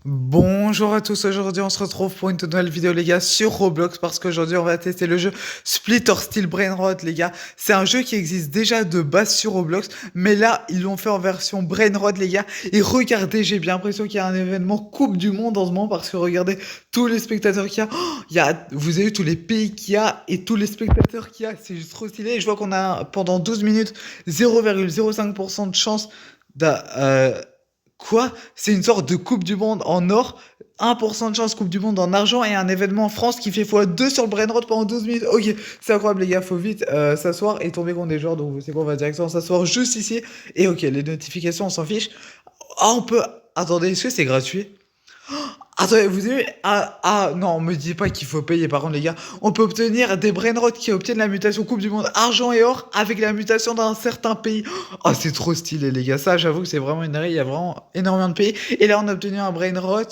Bonjour à tous, aujourd'hui on se retrouve pour une toute nouvelle vidéo les gars sur Roblox parce qu'aujourd'hui on va tester le jeu Split or Steel Brainrot les gars. C'est un jeu qui existe déjà de base sur Roblox mais là ils l'ont fait en version Brainrot les gars. Et regardez, j'ai bien l'impression qu'il y a un événement Coupe du Monde en ce moment parce que regardez tous les spectateurs qu'il y a. Vous avez vu tous les pays qu'il y a et tous les spectateurs qu'il y a, c'est juste trop stylé. Et je vois qu'on a pendant 12 minutes 0,05% de chance d'a- euh, Quoi? C'est une sorte de Coupe du Monde en or, 1% de chance Coupe du Monde en argent et un événement en France qui fait x2 sur le Brainrot pendant 12 minutes. Ok, c'est incroyable les gars, faut vite s'asseoir et tomber contre des joueurs. Donc c'est quoi, on va directement s'asseoir juste ici. Et ok, les notifications, on s'en fiche. Ah, on peut... Attendez, est-ce que c'est gratuit? Attendez, vous avez vu? Non, me dites pas qu'il faut payer. Par contre, les gars, on peut obtenir des brainrots qui obtiennent la mutation Coupe du Monde argent et or avec la mutation d'un certain pays. Oh, c'est trop stylé, les gars. Ça, j'avoue que c'est vraiment une dinguerie. Il y a vraiment énormément de pays. Et là, on a obtenu un brainrot.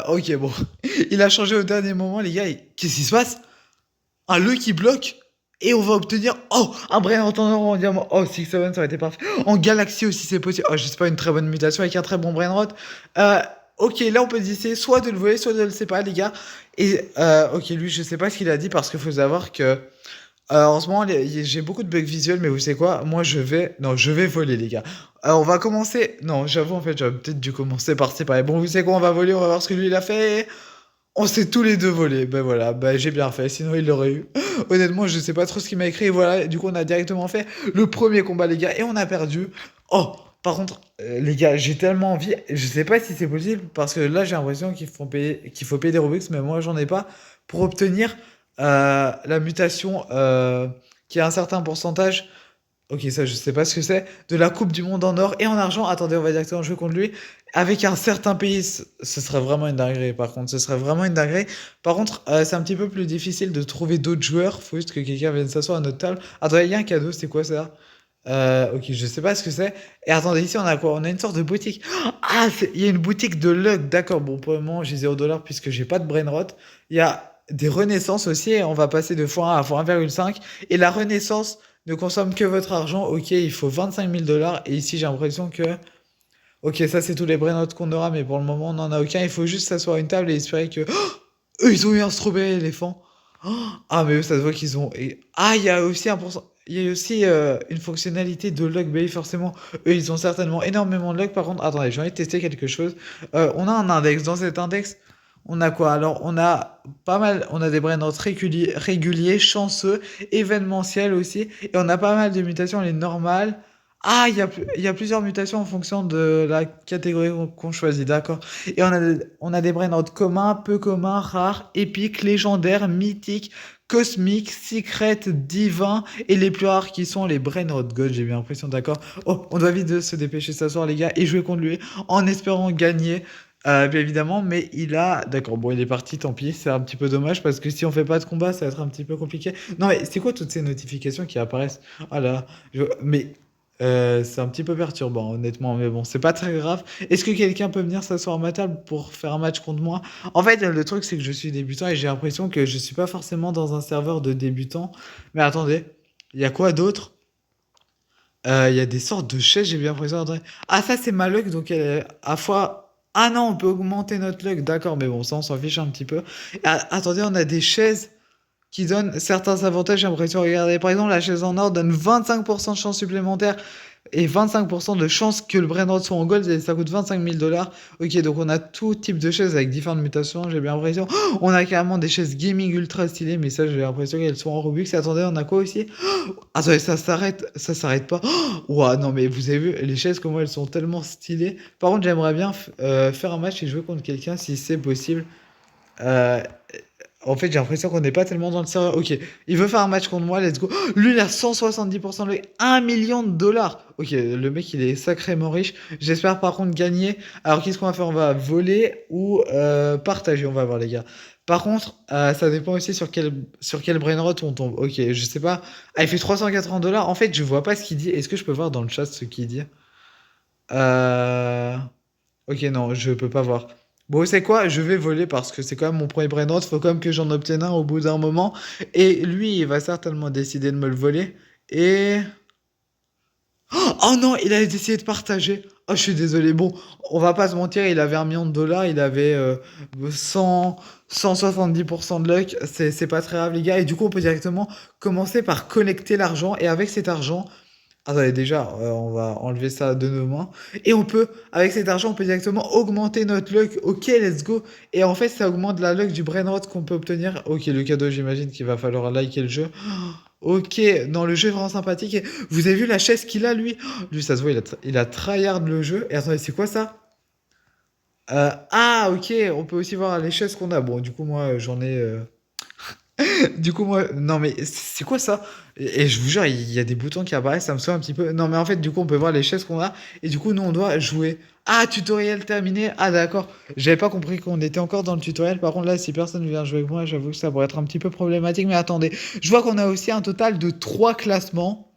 Ok, bon. Il a changé au dernier moment, les gars. Qu'est-ce qui se passe? Un Lucky Block? Et on va obtenir, oh, un brainrot en or en diamant. Oh, 6-7, ça aurait été parfait. En galaxie aussi, c'est possible. Oh, je sais pas, une très bonne mutation avec un très bon brainrot. Euh, ok, là, on peut décider soit de le voler, soit de le sais pas, les gars. Et, ok, lui, je sais pas ce qu'il a dit parce qu'il faut savoir que, en ce moment, j'ai beaucoup de bugs visuels, mais vous savez quoi? Moi, non, je vais voler, les gars. On va commencer. Non, j'avoue, en fait, j'aurais peut-être dû commencer par séparer. Bon, vous savez quoi? On va voler, on va voir ce que lui, il a fait. On s'est tous les deux volés. Ben voilà, ben j'ai bien fait, sinon il l'aurait eu. Honnêtement, je sais pas trop ce qu'il m'a écrit. Et voilà, du coup, on a directement fait le premier combat, les gars, et on a perdu. Oh, par contre, les gars, j'ai tellement envie. Je sais pas si c'est possible, parce que là, j'ai l'impression qu'il faut payer des Robux, mais moi, j'en ai pas. Pour obtenir la mutation qui a un certain pourcentage. Ok, ça, je sais pas ce que c'est. De la Coupe du Monde en or et en argent. Attendez, on va directement jouer contre lui. Avec un certain pays, ce serait vraiment une dinguerie, par contre. Ce serait vraiment une dinguerie. Par contre, c'est un petit peu plus difficile de trouver d'autres joueurs. Faut juste que quelqu'un vienne s'asseoir à notre table. Attendez, il y a un cadeau, c'est quoi ça? Ok, je sais pas ce que c'est. Et attendez, ici, on a quoi? On a une sorte de boutique. Ah, il y a une boutique de luck. D'accord, bon, pour le moment, j'ai 0 $ puisque j'ai pas de brainrot. Il y a des renaissances aussi. Et on va passer de x1 à x1,5. Et la renaissance ne consomme que votre argent. Ok, il faut 25 000 $. Et ici, j'ai l'impression que. Ok, ça, c'est tous les brain qu'on aura, mais pour le moment, on n'en a aucun. Il faut juste s'asseoir à une table et espérer que. Eux, ils ont eu un strawberry éléphant. Ah, mais eux, ça se voit qu'ils ont. Ah, il y a aussi un pourcent. Il y a aussi une fonctionnalité de luck, bah oui, forcément. Eux, ils ont certainement énormément de luck. Par contre, attendez, j'ai envie de tester quelque chose. On a un index. Dans cet index, on a quoi? Alors, on a pas mal. On a des brain réguliers, chanceux, événementiels aussi. Et on a pas mal de mutations, les normales. Ah, il y a plusieurs mutations en fonction de la catégorie qu'on choisit, d'accord. Et on a des brainrots communs, peu communs, rares, épiques, légendaires, mythiques, cosmiques, secrets, divins, et les plus rares qui sont les brainrots gold, j'ai bien l'impression, d'accord. Oh, on doit vite de se dépêcher de s'asseoir, les gars, et jouer contre lui, en espérant gagner. Bien évidemment, mais il a... D'accord, bon, il est parti, tant pis, c'est un petit peu dommage, parce que si on fait pas de combat, ça va être un petit peu compliqué. Non, mais c'est quoi toutes ces notifications qui apparaissent? Ah là, mais c'est un petit peu perturbant, honnêtement, mais bon, c'est pas très grave. Est-ce que quelqu'un peut venir s'asseoir à ma table pour faire un match contre moi? En fait, le truc, c'est que je suis débutant et j'ai l'impression que je suis pas forcément dans un serveur de débutants. Mais attendez, il y a quoi d'autre? Il y a des sortes de chaises, j'ai bien l'impression. Ah, ça, c'est ma luck, donc elle est à fois. Ah non, on peut augmenter notre luck, d'accord, mais bon, ça, on s'en fiche un petit peu. Attendez, on a des chaises qui donnent certains avantages, j'ai l'impression. Regardez, par exemple, la chaise en or donne 25% de chance supplémentaire et 25% de chance que le brain rot soit en gold et ça coûte 25 000 $. Ok, donc on a tout type de chaises avec différentes mutations, j'ai bien l'impression. Oh, on a carrément des chaises gaming ultra stylées, mais ça, j'ai l'impression qu'elles sont en Robux. Attendez, on a quoi aussi? Attendez, ça s'arrête pas. Ouah, non, mais vous avez vu, les chaises, comment elles sont tellement stylées. Par contre, j'aimerais bien faire un match et jouer contre quelqu'un si c'est possible. Euh, En fait, j'ai l'impression qu'on n'est pas tellement dans le serveur. Ok, il veut faire un match contre moi, let's go. Oh, lui, il a 170% de 1 million de $. Ok, le mec, il est sacrément riche. J'espère par contre gagner. Alors, qu'est-ce qu'on va faire? On va voler ou partager, on va voir, les gars. Par contre, ça dépend aussi sur quel brainrot on tombe. Ok, je sais pas. Ah, il fait 380 $. En fait, je vois pas ce qu'il dit. Est-ce que je peux voir dans le chat ce qu'il dit? Euh... Ok, non, je peux pas voir. Bon, c'est quoi? Je vais voler parce que c'est quand même mon premier brainrot. Faut quand même que j'en obtienne un au bout d'un moment. Et lui, il va certainement décider de me le voler. Et... Oh non, il a essayé de partager. Oh, je suis désolé. Bon, on va pas se mentir, il avait 1 million de dollars, il avait 100, 170% de luck. C'est pas très grave, les gars. Et du coup, on peut directement commencer par collecter l'argent. Et avec cet argent, attendez, déjà, on va enlever ça de nos mains. Et on peut, avec cet argent, on peut directement augmenter notre luck. Ok, let's go. Et en fait, ça augmente la luck du brain rot qu'on peut obtenir. Ok, le cadeau, j'imagine qu'il va falloir liker le jeu. Ok, non, le jeu est vraiment sympathique. Et vous avez vu la chaise qu'il a, lui? Lui, ça se voit, il a tryhard le jeu. Et attendez, c'est quoi ça? Ah, ok, on peut aussi voir les chaises qu'on a. Bon, du coup, moi, j'en ai. Du coup, moi, non, mais c'est quoi ça? Et je vous jure, il y a des boutons qui apparaissent, ça me saoule un petit peu. Non, mais en fait, du coup, on peut voir les chaises qu'on a. Et du coup, nous, on doit jouer. Ah, tutoriel terminé. Ah, d'accord. J'avais pas compris qu'on était encore dans le tutoriel. Par contre, là, si personne vient jouer avec moi, j'avoue que ça pourrait être un petit peu problématique. Mais attendez, je vois qu'on a aussi un total de 3 classements.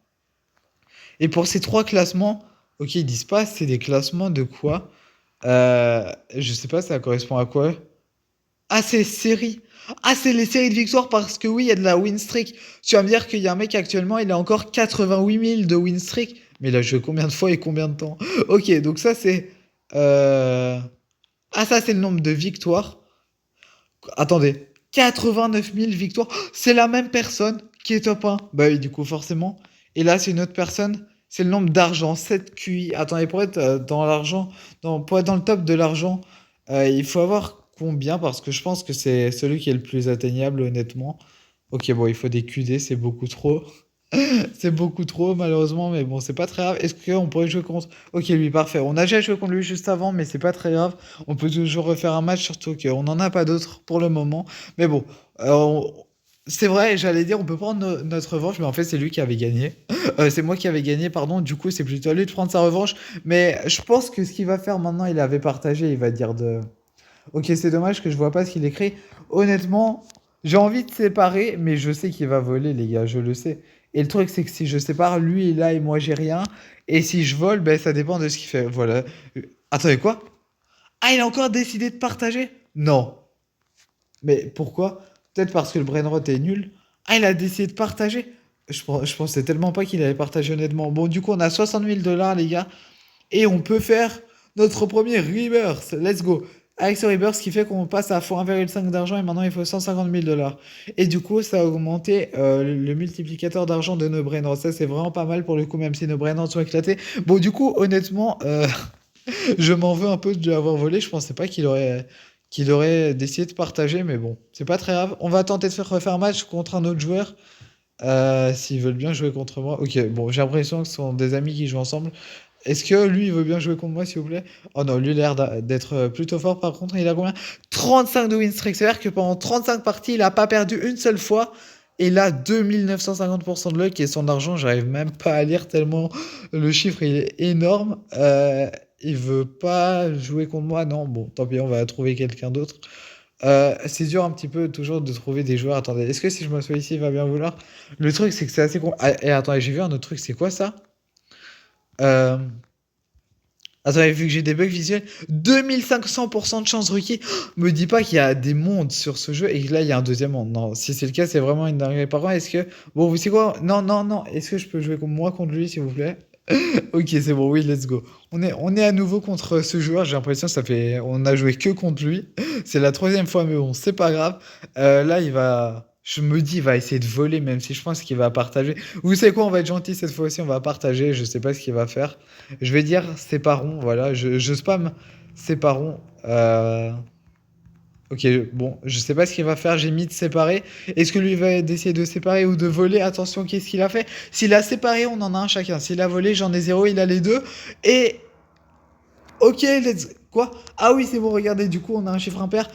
Et pour ces 3 classements, ok, ils disent pas c'est des classements de quoi? Je sais pas, ça correspond à quoi? Ah, c'est séries. Ah, c'est les séries de victoires parce que oui, il y a de la win streak. Tu vas me dire qu'il y a un mec actuellement, il a encore 88 000 de win streak. Mais il a joué combien de fois et combien de temps? Ok, donc ça c'est. euh, Ah, ça c'est le nombre de victoires. Attendez, 89 000 victoires. Oh, c'est la même personne qui est top 1. Bah oui, du coup, forcément. Et là, c'est une autre personne. C'est le nombre d'argent, 7 QI. Attendez, pour être dans l'argent, pour être dans le top de l'argent, il faut avoir combien? Parce que je pense que c'est celui qui est le plus atteignable, honnêtement. Ok, bon, il faut des QD, c'est beaucoup trop. C'est beaucoup trop, malheureusement, mais bon, c'est pas très grave. Est-ce qu'on pourrait jouer contre... Ok, lui, parfait. On a déjà joué contre lui juste avant, mais c'est pas très grave. On peut toujours refaire un match, surtout qu'on n'en a pas d'autres pour le moment. Mais bon, euh, on- c'est vrai, j'allais dire, on peut prendre notre revanche, mais en fait, c'est lui qui avait gagné. C'est moi qui avais gagné, pardon. Du coup, c'est plutôt à lui de prendre sa revanche. Mais je pense que ce qu'il va faire maintenant, il avait partagé, il va dire de... Ok, c'est dommage que je vois pas ce qu'il écrit. Honnêtement, j'ai envie de séparer, mais je sais qu'il va voler, les gars, je le sais. Et le truc, c'est que si je sépare, lui il a et moi j'ai rien. Et si je vole, ben ça dépend de ce qu'il fait. Voilà. Attendez, quoi? Ah, il a encore décidé de partager? Non. Mais pourquoi? Peut-être parce que le brainrot est nul. Ah, il a décidé de partager? Je pensais tellement pas qu'il allait partager honnêtement. Bon, du coup, on a 60 000 dollars, les gars. Et on peut faire notre premier rebirth. Let's go. Avec ce rebirth, ce qui fait qu'on passe à fois 1,5 d'argent et maintenant il faut 150 000 dollars. Et du coup, ça a augmenté le multiplicateur d'argent de nos brainrots. Ça, c'est vraiment pas mal pour le coup, même si nos brainrots sont éclatés. Bon, du coup, honnêtement, je m'en veux un peu de lui avoir volé. Je pensais pas qu'il aurait décidé de partager, mais bon, c'est pas très grave. On va tenter de faire refaire un match contre un autre joueur. S'ils veulent bien jouer contre moi. Ok, bon, j'ai l'impression que ce sont des amis qui jouent ensemble. Est-ce que lui, il veut bien jouer contre moi, s'il vous plaît? Oh non, lui, il a l'air d'être plutôt fort. Par contre, il a combien? 35 de win streak. C'est-à-dire que pendant 35 parties, il a pas perdu une seule fois. Et là, 2950% de luck et son argent, j'arrive même pas à lire tellement le chiffre, il est énorme. Il veut pas jouer contre moi. Non, bon, tant pis, on va trouver quelqu'un d'autre. C'est dur un petit peu toujours de trouver des joueurs. Attendez, est-ce que si je m'assois ici, il va bien vouloir? Le truc, c'est que c'est assez con. Ah, et attendez, j'ai vu un autre truc, c'est quoi ça? Euh, Attendez, vu que j'ai des bugs visuels, 2500% de chance rookie. Me dis pas qu'il y a des mondes sur ce jeu et que là il y a un deuxième monde. Non, si c'est le cas, c'est vraiment une dinguerie. Par contre, est-ce que. Bon, vous savez quoi? Non, non, non. Est-ce que je peux jouer comme moi contre lui, s'il vous plaît? Ok, c'est bon, oui, let's go. On est à nouveau contre ce joueur. J'ai l'impression que ça fait. On a joué que contre lui. C'est la troisième fois, mais bon, c'est pas grave. Là, il va. Je me dis, il va essayer de voler, même si je pense qu'il va partager. Vous savez quoi, on va être gentil cette fois-ci, on va partager. Je sais pas ce qu'il va faire. Je vais dire séparons, voilà. Je spam séparons. Ok, bon, je sais pas ce qu'il va faire. J'ai mis de séparer. Est-ce que lui va essayer de séparer ou de voler? Attention, qu'est-ce qu'il a fait? S'il a séparé, on en a un chacun. S'il a volé, j'en ai zéro, il a les deux. Et ok, let's. Quoi? Ah oui, c'est bon, regardez, du coup, on a un chiffre impair.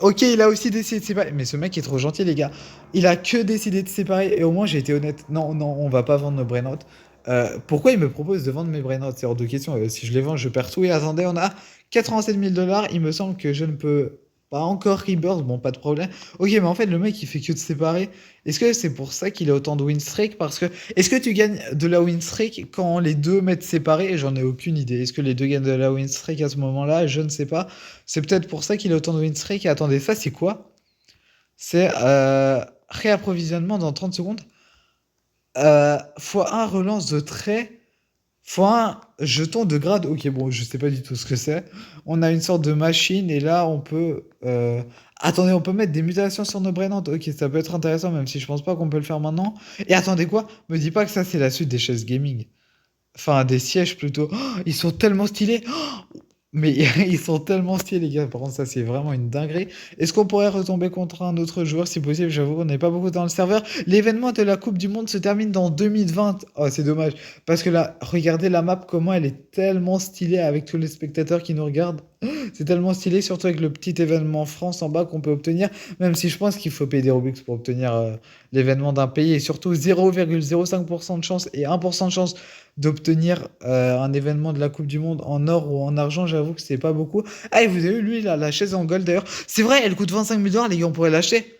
Ok, il a aussi décidé de séparer. Mais ce mec est trop gentil, les gars. Il a que décidé de séparer. Et au moins, j'ai été honnête. Non, non, on va pas vendre nos brainrots. Pourquoi il me propose de vendre mes brainrots? C'est hors de question. Si je les vends, je perds tout. Et attendez, on a 87 000 dollars. Il me semble que je ne peux pas encore rebirth. Bon, pas de problème. Ok, mais en fait, le mec, il fait que de séparer. Est-ce que c'est pour ça qu'il a autant de win streak? Parce que, est-ce que tu gagnes de la win streak quand les deux mettent séparés? J'en ai aucune idée. Est-ce que les deux gagnent de la win streak à ce moment-là? Je ne sais pas. C'est peut-être pour ça qu'il a autant de win streak. Et attendez, ça, c'est quoi? C'est réapprovisionnement dans 30 secondes. X1 relance de trait. Faut un jeton de grade. Ok, bon, je sais pas du tout ce que c'est. On a une sorte de machine et là, on peut. Attendez, on peut mettre des mutations sur nos Brennantes. Ok, ça peut être intéressant, même si je pense pas qu'on peut le faire maintenant. Et attendez quoi? Me dis pas que ça, c'est la suite des chaises gaming. Enfin, des sièges plutôt. Oh, ils sont tellement stylés. Mais ils sont tellement stylés, les gars. Par contre, ça, c'est vraiment une dinguerie. Est-ce qu'on pourrait retomber contre un autre joueur si possible? J'avoue qu'on n'est pas beaucoup dans le serveur. L'événement de la Coupe du Monde se termine dans 2020. Oh, c'est dommage. Parce que là, regardez la map, comment elle est tellement stylée avec tous les spectateurs qui nous regardent. C'est tellement stylé, surtout avec le petit événement France en bas qu'on peut obtenir. Même si je pense qu'il faut payer des Robux pour obtenir l'événement d'un pays. Et surtout 0,05% de chance et 1% de chance d'obtenir un événement de la Coupe du Monde en or ou en argent, j'avoue que c'est pas beaucoup. Ah, et vous avez vu, lui, là, la chaise en gold d'ailleurs. C'est vrai, elle coûte 25 000 $, les gars, on pourrait l'acheter.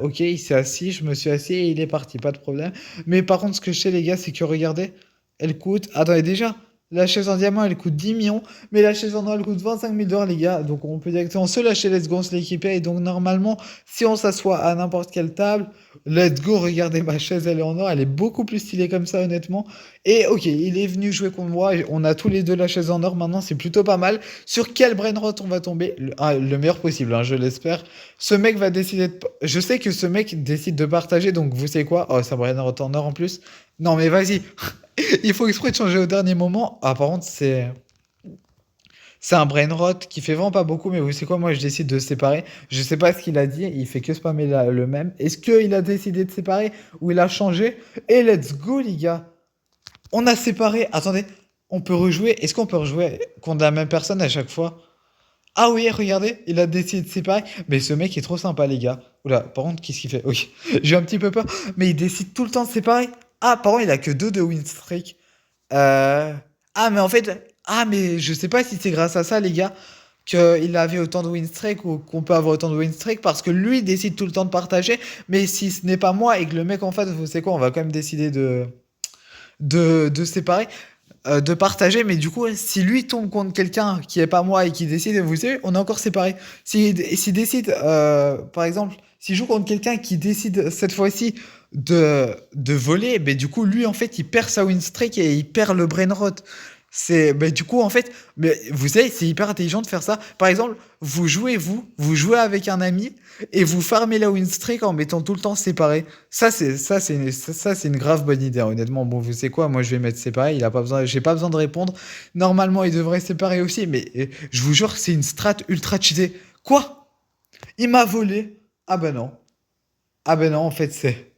Ok, il s'est assis, je me suis assis et il est parti, pas de problème. Mais par contre, ce que je sais, les gars, c'est que regardez, elle coûte. Attendez, déjà, la chaise en diamant, elle coûte 10 millions, mais la chaise en or, elle coûte 25 000 $, les gars. Donc on peut directement se lâcher, let's go, on se l'équiper. Et donc normalement, si on s'assoit à n'importe quelle table, let's go, regardez ma chaise, elle est en or, elle est beaucoup plus stylée comme ça, honnêtement. Et ok, il est venu jouer contre moi, et on a tous les deux la chaise en or maintenant, c'est plutôt pas mal. Sur quel brainrot on va tomber? Le meilleur possible, hein, je l'espère. Ce mec va décider de... Je sais que ce mec décide de partager, donc vous savez quoi? Oh, c'est un brainrot en or en plus. Non mais vas-y, il faut exprès de changer au dernier moment. Ah, par contre, c'est un brain rot qui fait vraiment pas beaucoup, mais vous savez quoi, moi je décide de séparer. Je sais pas ce qu'il a dit, il fait que spammer le même. Est-ce qu'il a décidé de séparer ou il a changé? Et let's go, les gars. On a séparé. Attendez, on peut rejouer. Est-ce qu'on peut rejouer contre la même personne à chaque fois? Ah oui, regardez, il a décidé de séparer. Mais ce mec est trop sympa, les gars. Oula, par contre, qu'est-ce qu'il fait? Ok, j'ai un petit peu peur. Mais il décide tout le temps de séparer. Ah, par contre, il a que 2 de win streak. Euh, Ah, mais en fait, mais je sais pas si c'est grâce à ça, les gars, qu'il avait autant de win streak ou qu'on peut avoir autant de win streak parce que lui décide tout le temps de partager. Mais si ce n'est pas moi et que le mec en face, vous savez quoi, on va quand même décider de séparer, de partager. Mais du coup, si lui tombe contre quelqu'un qui est pas moi et qui décide, vous savez, on est encore séparés. S'il décide, par exemple, s'il joue contre quelqu'un qui décide cette fois-ci de voler, ben du coup, lui, en fait, il perd sa win streak et il perd le brain rot. Ben, du coup, en fait, mais vous savez, c'est hyper intelligent de faire ça. Par exemple, vous jouez avec un ami et vous farmez la win streak en mettant tout le temps séparé. Ça, c'est une grave bonne idée, hein, honnêtement. Bon, vous savez quoi, moi je vais mettre séparé, il a pas besoin, j'ai pas besoin de répondre. Normalement, il devrait séparer aussi, mais je vous jure, c'est une strat ultra cheatée. Quoi? Il m'a volé? Ah ben non. Ah ben non, en fait, c'est.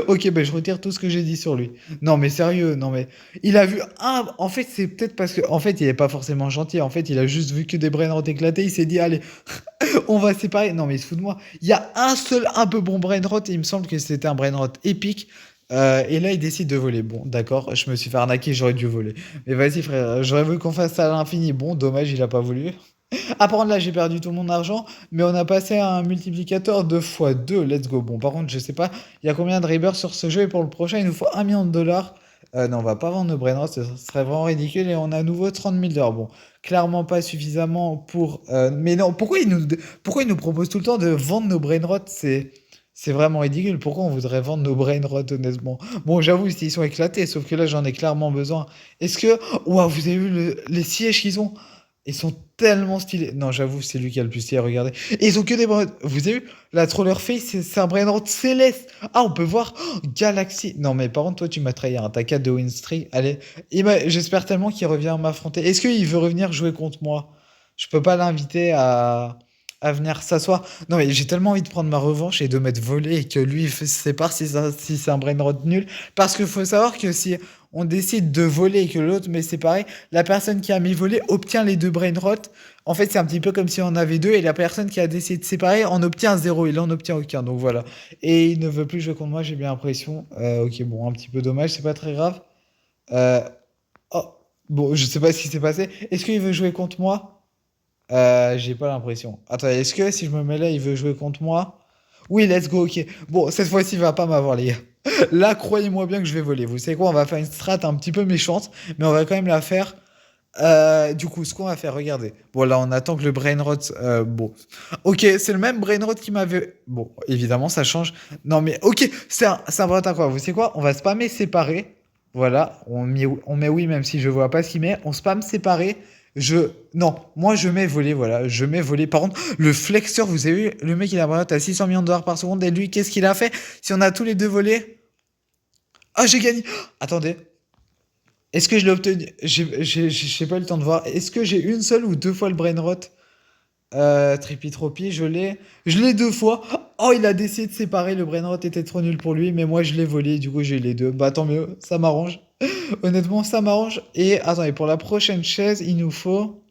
Ok, ben je retire tout ce que j'ai dit sur lui. Non, mais sérieux, non, mais. Il a vu un. En fait, c'est peut-être parce que. En fait, il est pas forcément gentil. En fait, il a juste vu que des brainrots éclatés. Il s'est dit, allez, on va séparer. Non, mais il se fout de moi. Il y a un seul un peu bon brainrot. Et il me semble que c'était un brainrot épique. Et là, il décide de voler. Bon, d'accord, je me suis fait arnaquer, j'aurais dû voler. Mais vas-y, frère, j'aurais voulu qu'on fasse ça à l'infini. Bon, dommage, il a pas voulu. Ah, par contre, là, j'ai perdu tout mon argent, mais on a passé à un multiplicateur 2 fois 2. Let's go. Bon, par contre, je sais pas, il y a combien de rebirths sur ce jeu, et pour le prochain, il nous faut 1 million de $. Non, on va pas vendre nos brainrots, ce serait vraiment ridicule, et on a à nouveau 30 000 $. Bon, clairement pas suffisamment pour. Mais non, pourquoi il nous propose tout le temps de vendre nos brainrots? C'est vraiment ridicule. Pourquoi on voudrait vendre nos brainrots, honnêtement? Bon, j'avoue, ils sont éclatés, sauf que là, j'en ai clairement besoin. Est-ce que. Ouah, vous avez vu les sièges qu'ils ont? Ils sont tellement stylés. Non, j'avoue, c'est lui qui a le plus stylé, regardez. Et ils ont que des brainrots. Vous avez vu? La Troller Face, c'est un brainrot céleste. Ah, on peut voir. Oh, Galaxy. Non, mais par contre, toi, tu m'as trahi, hein. T'as 4 de win streak. Allez. J'espère tellement qu'il revient m'affronter. Est-ce qu'il veut revenir jouer contre moi? Je peux pas l'inviter à venir s'asseoir. Non, mais j'ai tellement envie de prendre ma revanche et de m'être volé et que lui se sépare si c'est un brainrot nul. Parce qu'il faut savoir que si on décide de voler et que l'autre met séparé, la personne qui a mis volé obtient les deux brainrots. En fait, c'est un petit peu comme si on avait deux et la personne qui a décidé de séparer en obtient zéro. Il en obtient aucun. Donc voilà. Et il ne veut plus jouer contre moi, j'ai bien l'impression. Ok, bon, un petit peu dommage, c'est pas très grave. Euh, oh, bon, je sais pas ce qui s'est passé. Est-ce qu'il veut jouer contre moi? J'ai pas l'impression. Attends, est-ce que si je me mets là, il veut jouer contre moi? Oui, let's go, ok. Bon, cette fois-ci, il va pas m'avoir, les gars. Là, croyez-moi bien que je vais voler. Vous savez quoi? On va faire une strat un petit peu méchante, mais on va quand même la faire. Du coup, ce qu'on va faire, regardez. Bon, là, on attend que le brainrot. Bon. Ok, c'est le même brainrot qui m'avait. Bon, évidemment, ça change. Non, mais ok, c'est un baratin quoi. Vous savez quoi? On va spammer séparer. Voilà, on met oui, même si je vois pas ce qu'il met. On spam séparé. Non, moi je mets volé, voilà, je mets volé. Par contre, le flexeur, vous avez vu, le mec il a vraiment à 600 millions de dollars par seconde. Et lui, qu'est-ce qu'il a fait? Si on a tous les deux volés. Ah, j'ai gagné! Attendez, est-ce que je l'ai obtenu? J'ai pas eu le temps de voir. Est-ce que j'ai une seule ou deux fois le brain rot? Tripitropie, je l'ai deux fois. Oh, il a décidé de séparer. Le brain rot était trop nul pour lui, mais moi je l'ai volé. Du coup, j'ai eu les deux. Bah, tant mieux, ça m'arrange. Honnêtement, ça m'arrange. Et attendez, pour la prochaine chaise, il nous faut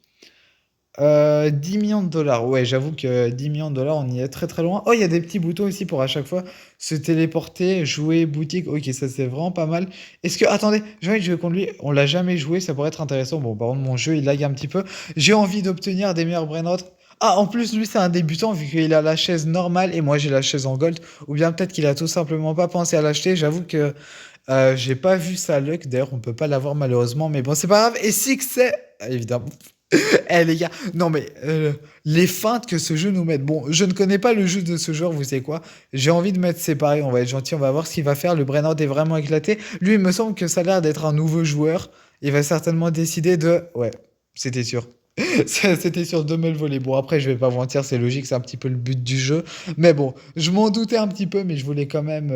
10 millions de dollars. Ouais, j'avoue que 10 millions de dollars, on y est très très loin. Oh, il y a des petits boutons aussi pour à chaque fois se téléporter, jouer, boutique. Ok, ça c'est vraiment pas mal. Est-ce que, attendez, j'ai envie de jouer contre lui. On l'a jamais joué, ça pourrait être intéressant. Bon, par contre, mon jeu il lag un petit peu. J'ai envie d'obtenir des meilleurs brainrots. Ah, en plus, lui, c'est un débutant vu qu'il a la chaise normale et moi j'ai la chaise en gold. Ou bien peut-être qu'il a tout simplement pas pensé à l'acheter. J'avoue que j'ai pas vu sa luck. D'ailleurs, on peut pas l'avoir malheureusement. Mais bon, c'est pas grave. Et si que c'est. Évidemment. Eh les gars, non mais les feintes que ce jeu nous met. Bon, je ne connais pas le jeu de ce joueur, vous savez quoi? J'ai envie de mettre séparé, on va être gentil, on va voir ce qu'il va faire. Le Brennard est vraiment éclaté. Lui, il me semble que ça a l'air d'être un nouveau joueur. Il va certainement décider de... Ouais, c'était sûr. C'était sûr de me le voler. Bon, après, je vais pas vous mentir, c'est logique, c'est un petit peu le but du jeu. Mais bon, je m'en doutais un petit peu, mais je voulais quand même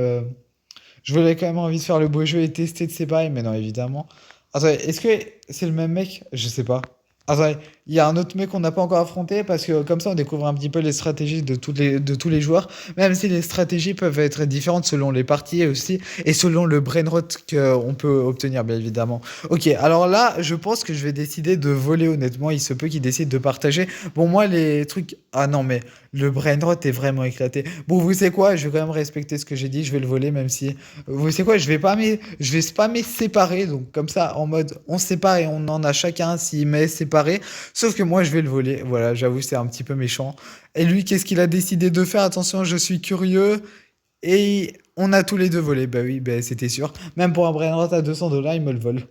envie de faire le beau jeu et tester de séparer. Mais non, évidemment. Attendez, est-ce que c'est le même mec? Je sais pas. Attendez, il y a un autre mec qu'on n'a pas encore affronté parce que comme ça on découvre un petit peu les stratégies de tous les joueurs, même si les stratégies peuvent être différentes selon les parties aussi et selon le brain rot qu'on peut obtenir bien évidemment. Ok, alors là je pense que je vais décider de voler honnêtement, il se peut qu'il décide de partager. Bon moi les trucs... Ah non mais le brain rot est vraiment éclaté. Bon vous savez quoi, je vais quand même respecter ce que j'ai dit, je vais le voler même si... Vous savez quoi, je vais spammer séparer, donc comme ça en mode on sépare et on en a chacun s'il met séparé. Sauf que moi, je vais le voler. Voilà, j'avoue, c'est un petit peu méchant. Et lui, qu'est-ce qu'il a décidé de faire? Attention, je suis curieux. Et on a tous les deux volé. Bah oui, bah, c'était sûr. Même pour un brainrot à 200 dollars, il me le vole.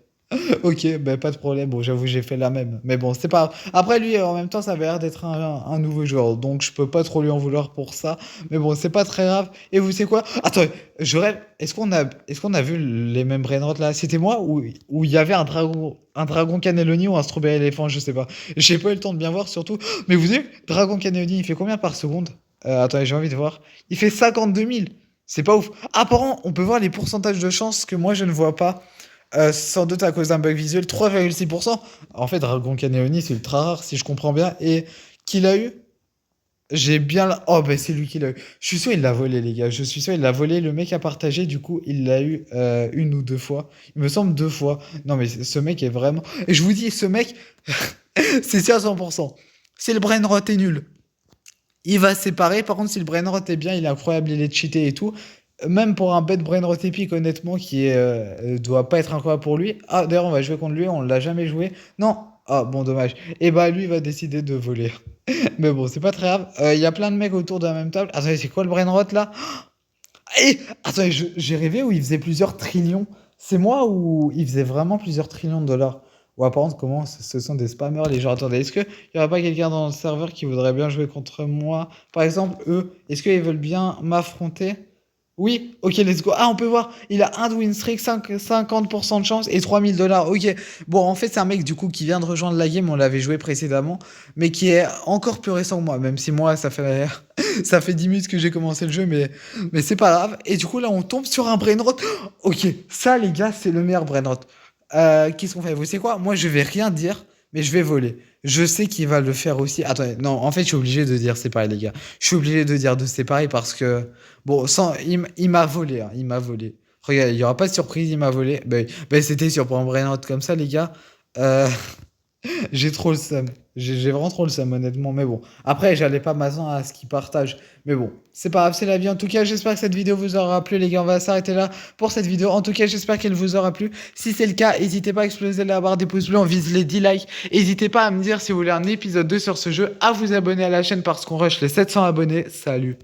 Ok, bah pas de problème. Bon, j'avoue, j'ai fait la même. Mais bon, c'est pas grave. Après, lui, en même temps, ça avait l'air d'être un nouveau joueur. Donc, je peux pas trop lui en vouloir pour ça. Mais bon, c'est pas très grave. Et vous savez quoi? Attends, je rêve. Est-ce qu'on a vu les mêmes brainrots là? C'était moi ou il y avait un dragon cannelloni ou un strawberry éléphant? Je sais pas. J'ai pas eu le temps de bien voir surtout. Mais vous savez, dragon cannelloni, il fait combien par seconde? Attendez, j'ai envie de voir. Il fait 52 000. C'est pas ouf. Apparemment, on peut voir les pourcentages de chance que moi je ne vois pas. Sans doute à cause d'un bug visuel, 3,6%. En fait, Dragon Canneoni, c'est ultra rare, si je comprends bien. Et qui l'a eu? J'ai bien... Oh, ben c'est lui qui l'a eu. Je suis sûr il l'a volé, les gars. Je suis sûr il l'a volé. Le mec a partagé, du coup, il l'a eu une ou deux fois. Il me semble deux fois. Non, mais ce mec est vraiment... Et je vous dis, ce mec, c'est sûr à 100%. Si le brain rot est nul, il va se séparer. Par contre, si le brain rot est bien, il est incroyable, il est cheaté et tout. Même pour un bête brain rot épique, honnêtement, doit pas être incroyable pour lui. Ah, d'ailleurs, on va jouer contre lui, on l'a jamais joué. Non. Ah, bon, dommage. Et bah, lui, il va décider de voler. Mais bon, c'est pas très grave. Il y a plein de mecs autour de la même table. Attendez, c'est quoi le brain rot là? Et attendez, j'ai rêvé où il faisait plusieurs trillions. C'est moi où il faisait vraiment plusieurs trillions de dollars. Ou apparemment, comment ce sont des spammers les gens. Attendez, est-ce qu'il y aurait pas quelqu'un dans le serveur qui voudrait bien jouer contre moi? Par exemple, eux, est-ce qu'ils veulent bien m'affronter? Oui, ok, let's go. Ah, on peut voir, il a un de win streak, 50% de chance et 3000 dollars. Ok, bon, en fait, c'est un mec du coup qui vient de rejoindre la game, on l'avait joué précédemment, mais qui est encore plus récent que moi, même si moi, ça fait, ça fait 10 minutes que j'ai commencé le jeu, mais c'est pas grave. Et du coup, là, on tombe sur un brainrot. Ok, ça, les gars, c'est le meilleur brainrot. Qu'est-ce qu'on fait? Vous savez quoi? Moi, je vais rien dire, mais je vais voler. Je sais qu'il va le faire aussi. Attendez, non, en fait, je suis obligé de dire séparer, les gars. Je suis obligé de dire de séparer parce que, bon, il m'a volé, hein, il m'a volé. Regarde, il n'y aura pas de surprise, il m'a volé. Ben, c'était sûr pour un brain rot comme ça, les gars. Euh, j'ai trop le seum. J'ai vraiment trop le seum, honnêtement. Mais bon, après, j'allais pas m'attendre à ce qu'ils partagent. Mais bon, c'est pas grave, c'est la vie. En tout cas, j'espère que cette vidéo vous aura plu, les gars. On va s'arrêter là pour cette vidéo. En tout cas, j'espère qu'elle vous aura plu. Si c'est le cas, n'hésitez pas à exploser la barre des pouces bleus. On vise les 10 likes. N'hésitez pas à me dire si vous voulez un épisode 2 sur ce jeu, à vous abonner à la chaîne parce qu'on rush les 700 abonnés. Salut.